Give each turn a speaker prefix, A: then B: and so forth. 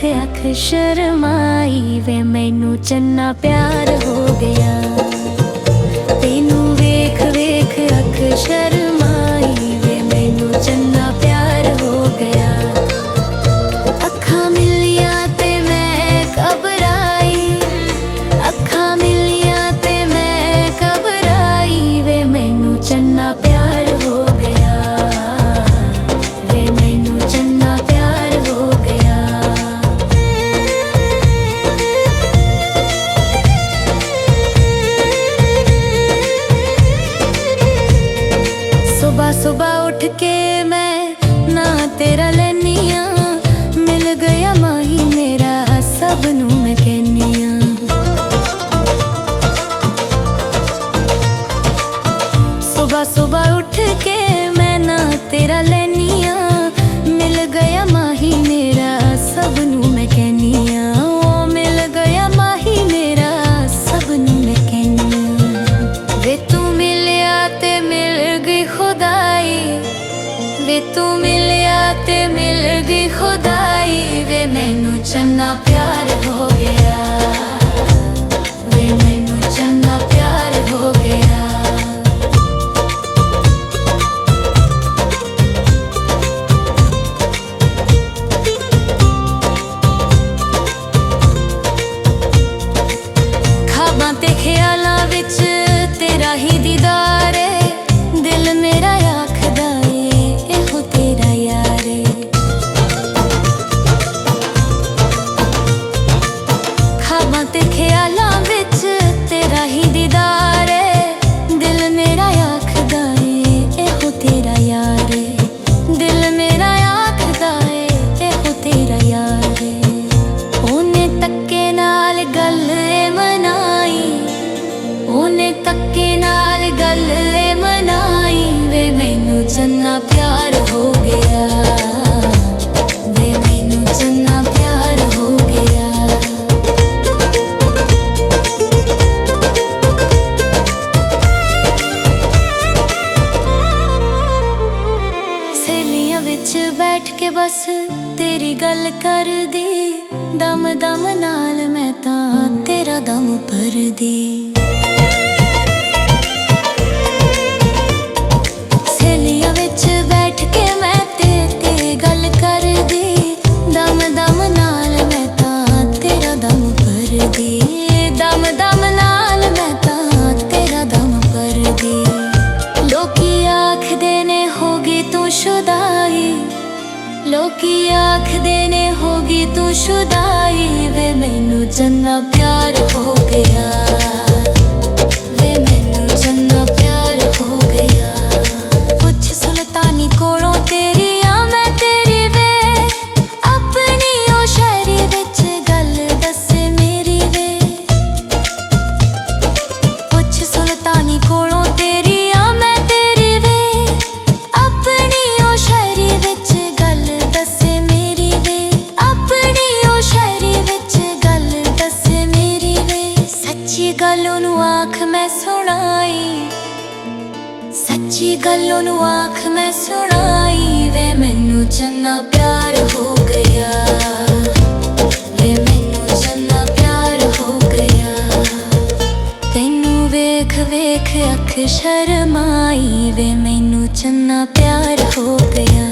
A: अख शर्माई वे मैनू चन्ना प्यार हो गया। तेनू वेख वेख अख शर्माई वे मैनू चन्ना प्यार हो गया। अखां मिलियां ते मैं घबराई, अखां मिलियां ते मैं घबराई वे मैनू चन्ना प्यार हो गया। वे मैनू चन्ना प्यार हो गया। सुबह सुबह उठ के मैं ना तेरा लैनिया, मिल गया माही मेरा सबनू मैं कहनिया। सुबह सुबह उठ के मैं ना तेरा लैनिया, मिल गया माही मेरा सबनू मैं कहनिया। ओ मिल गया माही मेरा सबनू मैं कहनिया। वे तू मिलिया ते मिल गई खुदाई, वे तू मिलिया ते मिल गई खुदाई वे मैनू चन्ना प्यार हो गया। वे मैनू चन्ना प्यार हो गया। ख्वाबां ते ख्यालां विच तेरा ही दीदार है, दिल मेरा आखदा ए एहो तेरा यार है। ख्वाबां ते ख्यालां विच तेरा ही दीदार है, दिल मेरा आखदा ए एहो तेरा यार है। दिल मेरा आखदा ए एहो तेरा यार है। ओने तक्के नाल गल मनाई, ओने तक्के नाल गल मनाई वे मैनू चन्ना प्यार हो गया। वे मैनू चन्ना प्यार हो गया। सहेलियां विच बैठ के बस तेरी गल कर दी, दम दम नाल मैं तां तेरा दम भर दी। सहेलियां विच बैठ के मैं ते गल कर दी, दम दम नाल मैं तां तेरा दम भर दी। दम दम नाल मैं तां तेरा दम भर दी। लोकी आखदे ने होगी तू शुदाई, लोकी आखदे ने होगी तू शुदाई वे मैनू चन्ना प्यार हो गया। वे मैनू चन्ना प्यार हो गया। कुछ सुल्तानी कोलों तेरी आ मैं तेरी वे, अपनी ओ शायरी विच गल दसे मेरी वे। कुछ सुल्तानी कोलों तेरी आ मैं तेरी वे, अपनी ओ शायरी विच गल दसे मेरी वे। अपनी ओ शायरी विच गल दसे मेरी वे। सच्ची गल ओनू आख मैं सुनाई, सच्ची गल ओनू आख मैं सुनाई वे मैनू चन्ना प्यार हो गया। वे मैनू चन्ना प्यार हो गया। तेनू वेख वेख अख शर्माई वे मैनू चन्ना प्यार हो गया।